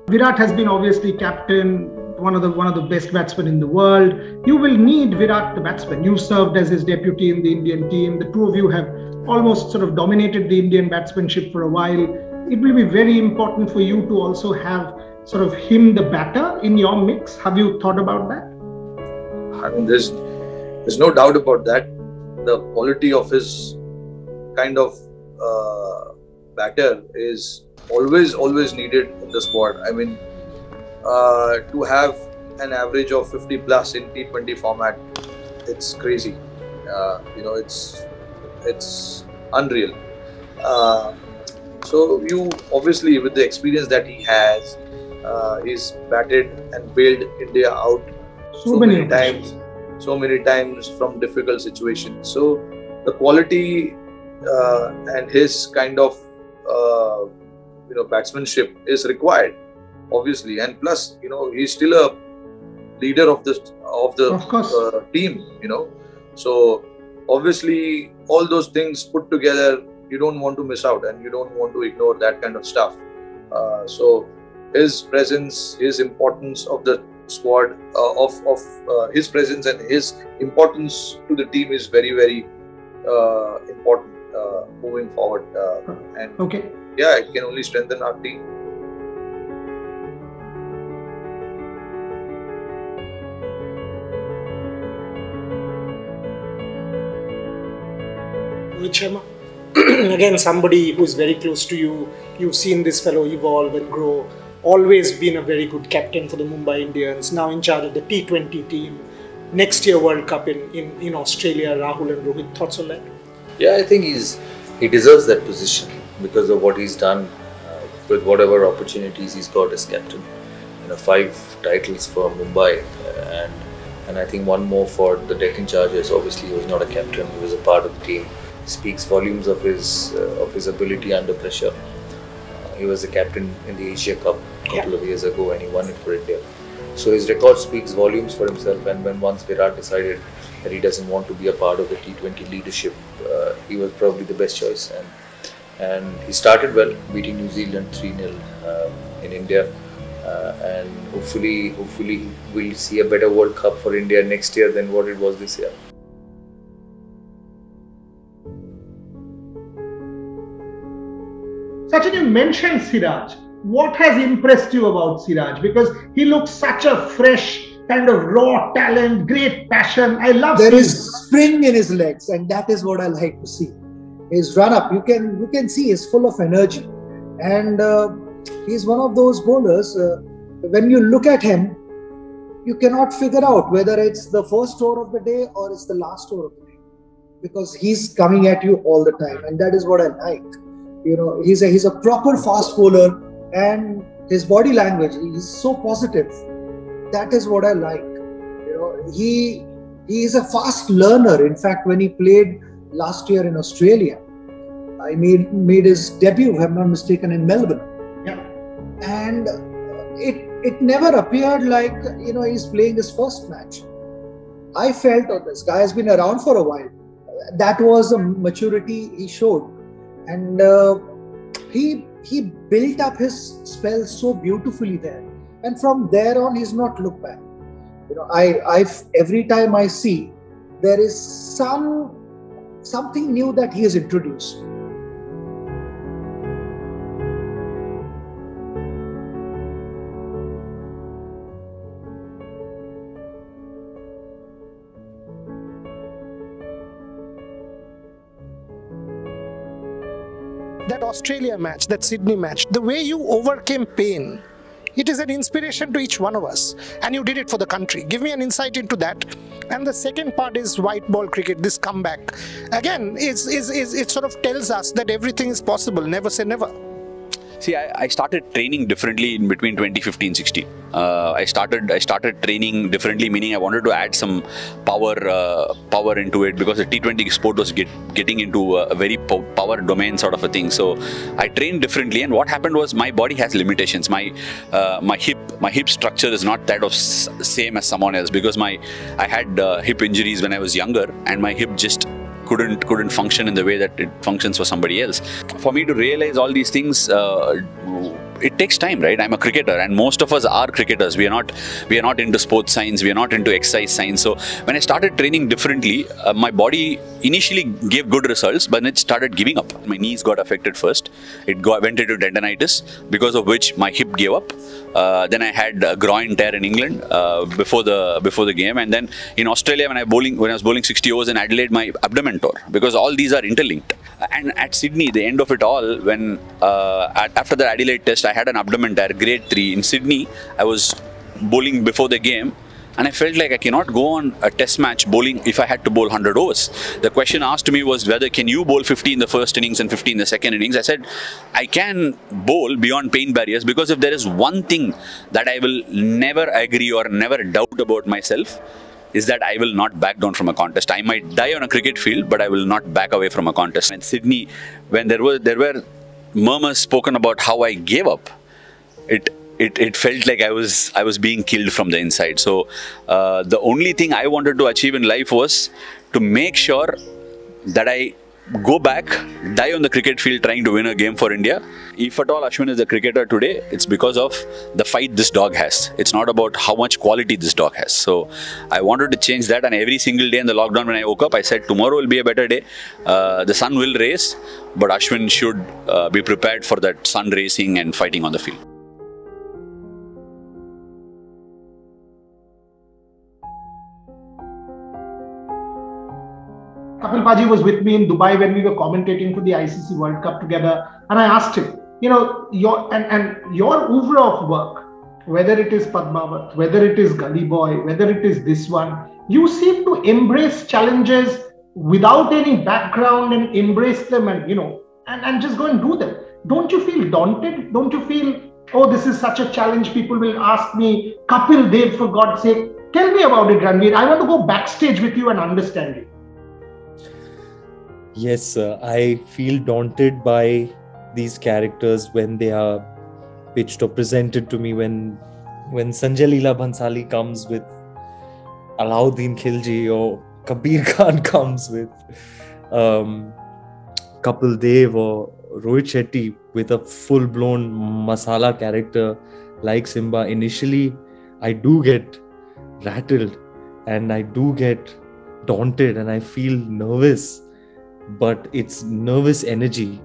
Virat has been obviously captain, one of the best batsmen in the world. You will need Virat the batsman. You served as his deputy in the Indian team. The two of you have almost sort of dominated the Indian batsmanship for a while. It will be very important for you to also have sort of him the batter in your mix. Have you thought about that? I mean, there's no doubt about that. The quality of his kind of batter is always needed in the squad. I mean, to have an average of 50 plus in T20 format, it's crazy. It's unreal. So you obviously, with the experience that he has, he's batted and bailed India out so many times from difficult situations. So the quality and his kind of batsmanship is required, obviously, and plus he's still a leader of the team. So obviously all those things put together, you don't want to miss out and you don't want to ignore that kind of stuff. So his presence, his importance of the squad, his presence and his importance to the team is very, very important moving forward. Yeah, it can only strengthen our team. Rohit Sharma, again, somebody who is very close to you. You've seen this fellow evolve and grow. Always been a very good captain for the Mumbai Indians. Now in charge of the T20 team. Next year World Cup in Australia. Rahul and Rohit, thoughts on that? Yeah, I think he deserves that position because of what he's done with whatever opportunities he's got as captain. 5 titles for Mumbai and I think one more for the Deccan Chargers. Obviously, he was not a captain; he was a part of the team. Speaks volumes of his ability under pressure. He was the captain in the Asia Cup a couple of years ago and he won it for India. So his record speaks volumes for himself, and when once Virat decided that he doesn't want to be a part of the T20 leadership, he was probably the best choice. And he started well, beating New Zealand 3-0 in India. And hopefully we'll see a better World Cup for India next year than what it was this year. Sachin, you mentioned Siraj. What has impressed you about Siraj? Because he looks such a fresh, kind of raw talent, great passion. I love there is spring in his legs, and that is what I like to see. His run up, you can see he's full of energy, and he's one of those bowlers. When you look at him, you cannot figure out whether it's the first over of the day or it's the last over of the day, because he's coming at you all the time, and that is what I like. He's a proper fast bowler, and his body language, he's so positive. That is what I like. He is a fast learner. In fact, when he played last year in Australia, I made his debut, if I'm not mistaken, in Melbourne. Yeah. And it never appeared like he's playing his first match. I felt, oh, this guy has been around for a while. That was the maturity he showed, and he built up his spell so beautifully there. And from there on, he's not looked back. Every time I see, there is something new that he has introduced. That Australia match, that Sydney match, the way you overcame pain, it is an inspiration to each one of us, and you did it for the country. Give me an insight into that. And the second part is white ball cricket, this comeback. Again, it sort of tells us that everything is possible, never say never. See, I started training differently in between 2015-16. I started training differently, meaning I wanted to add some power into it, because the T20 sport was getting into a very power domain sort of a thing. So I trained differently, and what happened was my body has limitations. My hip structure is not that of same as someone else, because I had hip injuries when I was younger, and my hip just couldn't function in the way that it functions for somebody else. For me to realize all these things it takes time, right? I'm a cricketer, and most of us are cricketers. We are not into sports science. We are not into exercise science. So when I started training differently, my body initially gave good results, but it started giving up. My knees got affected first. Went into tendinitis, because of which my hip gave up. Then I had a groin tear in England before the game, and then in Australia when I was bowling 60 overs in Adelaide, my abdomen tore, because all these are interlinked. And at Sydney, the end of it all, when after the Adelaide test, I had an abdomen tear, grade 3. In Sydney, I was bowling before the game, and I felt like I cannot go on a test match bowling if I had to bowl 100 overs. The question asked to me was whether can you bowl 50 in the first innings and 50 in the second innings. I said, I can bowl beyond pain barriers, because if there is one thing that I will never agree or never doubt about myself, is that I will not back down from a contest. I might die on a cricket field, but I will not back away from a contest. In Sydney, when there were murmurs spoken about how I gave up, it felt like I was being killed from the inside. So the only thing I wanted to achieve in life was to make sure that I go back, die on the cricket field trying to win a game for India. If at all Ashwin is a cricketer today, it's because of the fight this dog has. It's not about how much quality this dog has. So I wanted to change that, and every single day in the lockdown when I woke up, I said tomorrow will be a better day. The sun will race, but Ashwin should be prepared for that sun racing and fighting on the field. Kapil Paji was with me in Dubai when we were commentating for the ICC World Cup together, and I asked him, your oeuvre of work, whether it is Padmavat, whether it is Gully Boy, whether it is this one, you seem to embrace challenges without any background and embrace them and just go and do them. Don't you feel daunted? Don't you feel, oh, this is such a challenge, people will ask me, Kapil Dev, for God's sake, tell me about it, Ranveer. I want to go backstage with you and understand you. Yes, I feel daunted by these characters when they are pitched or presented to me. When Sanjay Leela Bhansali comes with Alauddin Khilji, or Kabir Khan comes with Kapil Dev, or Rohit Shetty with a full-blown masala character like Simba, initially I do get rattled and I do get daunted and I feel nervous. But it's nervous energy,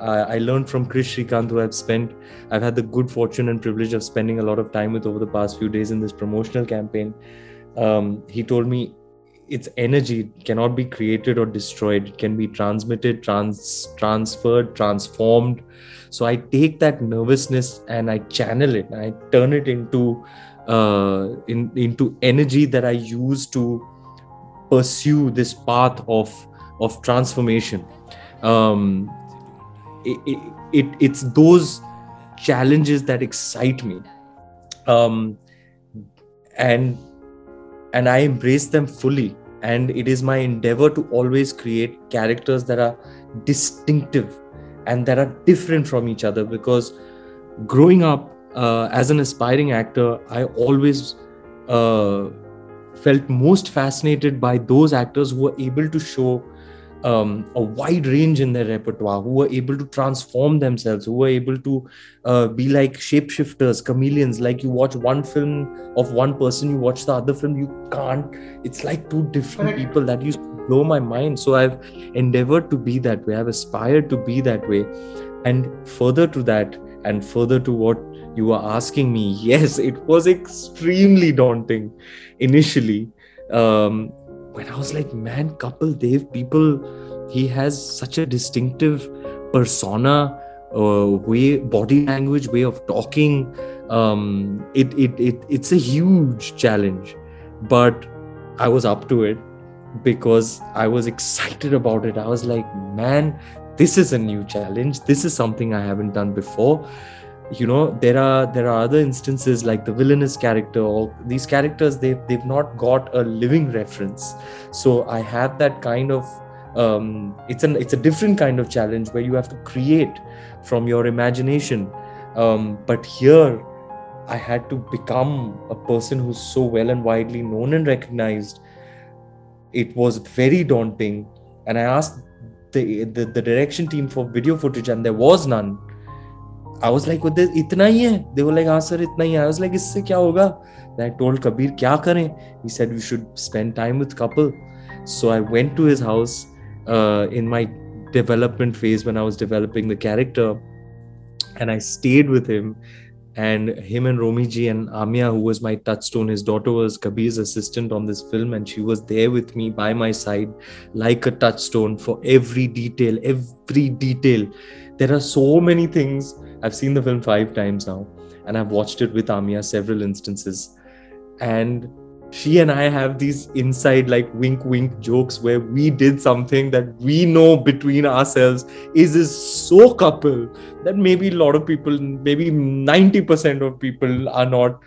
I learned from Chris Shrikant, who I've had the good fortune and privilege of spending a lot of time with over the past few days in this promotional campaign. He told me it's energy. It cannot be created or destroyed. It can be transmitted, transferred, transformed. So I take that nervousness and I channel it. I turn it into energy that I use to pursue this path of transformation. It's those challenges that excite me, and I embrace them fully. And it is my endeavor to always create characters that are distinctive and that are different from each other. Because growing up as an aspiring actor, I always felt most fascinated by those actors who were able to show a wide range in their repertoire, who were able to transform themselves, who were able to be like shapeshifters, chameleons. Like you watch one film of one person, you watch the other film, you can't. It's like two different people. That used to blow my mind. So I've endeavored to be that way. I've aspired to be that way. And further to that, and further to what you were asking me, yes, it was extremely daunting initially. When I was like, man, Kapil Dev, he has such a distinctive persona, way, body language, way of talking. It's a huge challenge, but I was up to it because I was excited about it. I was like, man, this is a new challenge. This is something I haven't done before. There are other instances like the villainous character, or these characters, they've not got a living reference. So I have that kind of it's a different kind of challenge where you have to create from your imagination. But here I had to become a person who's so well and widely known and recognized. It was very daunting, and I asked the direction team for video footage, and there was none. I was like, "What? Itna hi hai?" They were like, "Ah, sir, itna hi hai." I was like, "Isse kya hoga?" Then I told Kabir, "Kya kare?" He said, "We should spend time with couple." So I went to his house in my development phase when I was developing the character, and I stayed with him. And him and Romi ji and Amia, who was my touchstone, his daughter was Kabir's assistant on this film, and she was there with me by my side like a touchstone for every detail, every detail. There are so many things. I've seen the film 5 times now, and I've watched it with Amia several instances. And she and I have these inside like wink wink jokes where we did something that we know between ourselves is so couple that maybe a lot of people, maybe 90% of people are not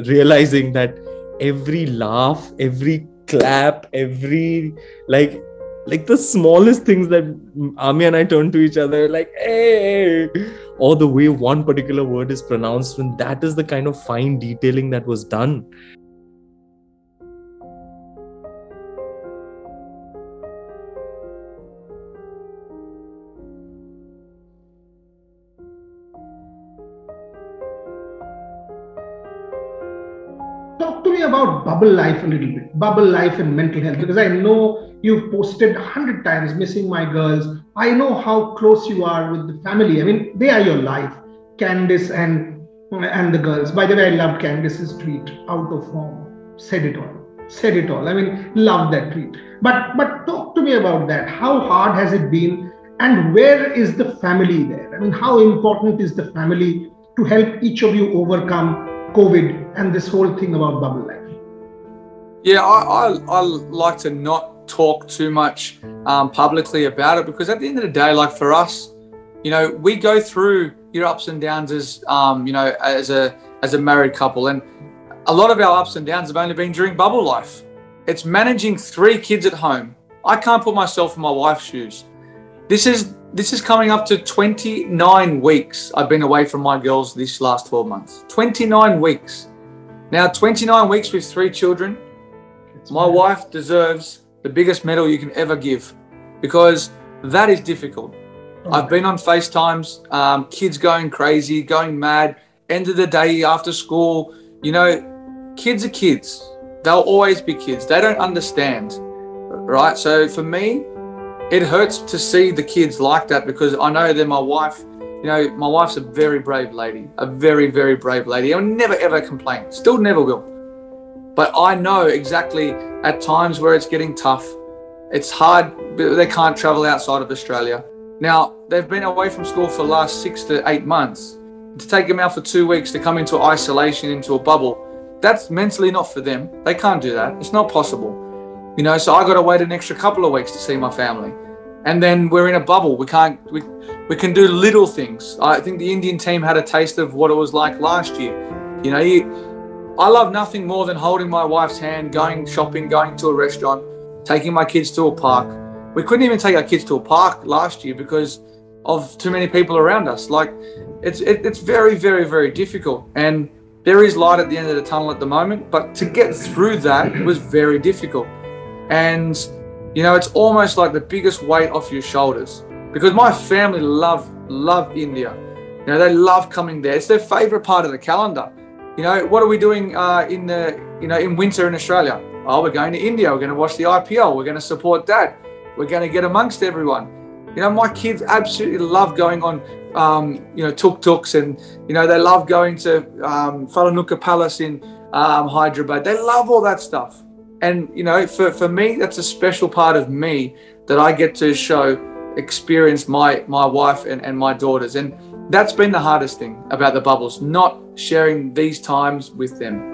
realizing that every laugh, every clap, every like the smallest things that Ami and I turn to each other like, hey, or the way one particular word is pronounced, when that is the kind of fine detailing that was done. Talk to me about bubble life a little bit, bubble life and mental health, because I know you've posted 100 times missing my girls. I know how close you are with the family. I mean, they are your life, Candice and the girls. By the way, I loved Candice's tweet, out of form, said it all. I mean, love that tweet. But talk to me about that. How hard has it been, and where is the family there? I mean, how important is the family to help each of you overcome COVID and this whole thing about bubble life? Yeah, I like to not talk too much publicly about it, because at the end of the day, like for us, you know, we go through your ups and downs as you know, as a married couple, and a lot of our ups and downs have only been during bubble life. It's managing 3 kids at home. I can't put myself in my wife's shoes. This is coming up to 29 weeks I've been away from my girls this last 12 months. 29 weeks. Now, 29 weeks with 3 children, my wife deserves the biggest medal you can ever give, because that is difficult. I've been on FaceTimes, kids going crazy, going mad, end of the day after school. You know, kids are kids. They'll always be kids. They don't understand, right? So for me, it hurts to see the kids like that, because I know that my wife, you know, my wife's a very brave lady, a very, very brave lady. I'll never, ever complain. Still never will. But I know exactly at times where it's getting tough. It's hard. They can't travel outside of Australia. Now, they've been away from school for the last 6 to 8 months. To take them out for 2 weeks to come into isolation, into a bubble, that's mentally not for them. They can't do that. It's not possible. You know, so I got to wait an extra couple of weeks to see my family. And then we're in a bubble. We can do little things. I think the Indian team had a taste of what it was like last year. You know, I love nothing more than holding my wife's hand, going shopping, going to a restaurant, taking my kids to a park. We couldn't even take our kids to a park last year because of too many people around us. Like, it's very, very, very difficult. And there is light at the end of the tunnel at the moment, but to get through that was very difficult. And, you know, it's almost like the biggest weight off your shoulders, because my family love India. You know, they love coming there. It's their favorite part of the calendar. You know, what are we doing in winter in Australia? Oh, we're going to India. We're going to watch the IPL. We're going to support that. We're going to get amongst everyone. You know, my kids absolutely love going on, tuk-tuks, and, you know, they love going to Falanuka Palace in Hyderabad. They love all that stuff. And, you know, for me, that's a special part of me that I get to experience my wife and my daughters. And that's been the hardest thing about the bubbles, not sharing these times with them.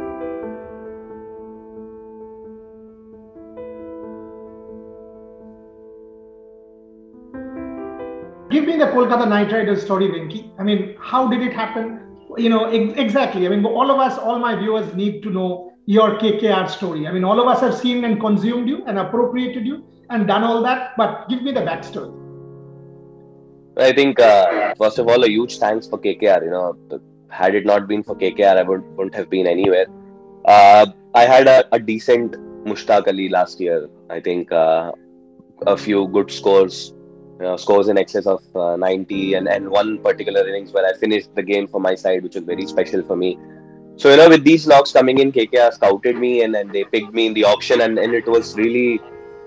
Give me the Kolkata Knight Riders story, Venki. I mean, how did it happen? You know, exactly. I mean, all of us, all my viewers need to know your KKR story. I mean, all of us have seen and consumed you and appropriated you and done all that, but give me the backstory. I think, first of all, a huge thanks for KKR. You know, had it not been for KKR, I wouldn't have been anywhere. I had a decent Mushtaq Ali last year. I think a few good scores, scores in excess of 90, and one particular innings where I finished the game for my side, which was very special for me. So, with these knocks coming in, KKR scouted me and they picked me in the auction, and it was really,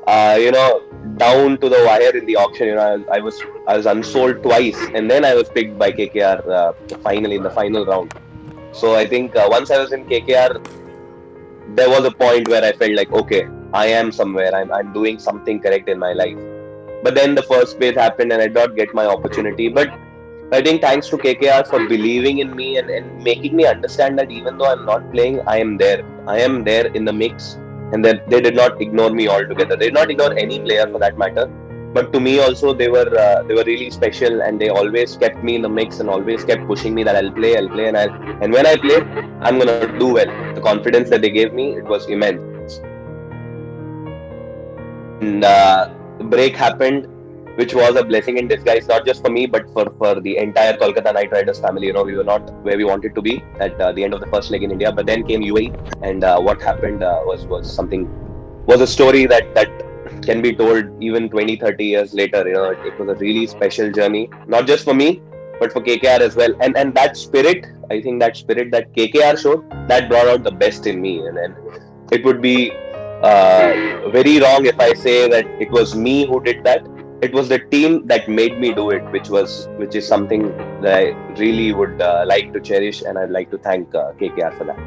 down to the wire in the auction. I was unsold twice, and then I was picked by KKR finally in the final round. So I think once I was in KKR, there was a point where I felt like, okay, I am somewhere. I'm doing something correct in my life. But then the first phase happened and I did not get my opportunity. But I think thanks to KKR for believing in me and making me understand that even though I'm not playing, I am there. I am there in the mix, and that they did not ignore me altogether. They did not ignore any player for that matter. But to me also, they were really special, and they always kept me in the mix and always kept pushing me that I'll play, and when I play, I'm gonna do well. The confidence that they gave me, it was immense. And the break happened, which was a blessing in disguise, not just for me, but for the entire Kolkata Knight Riders family. We were not where we wanted to be at the end of the first leg in India, but then came UAE, and what happened was a story that can be told even 20-30 years later. It was a really special journey, not just for me, but for KKR as well. And that spirit, I think that spirit that KKR showed, that brought out the best in me. And it would be very wrong if I say that it was me who did that. It was the team that made me do it, which is something that I really would like to cherish, and I'd like to thank KKR for that.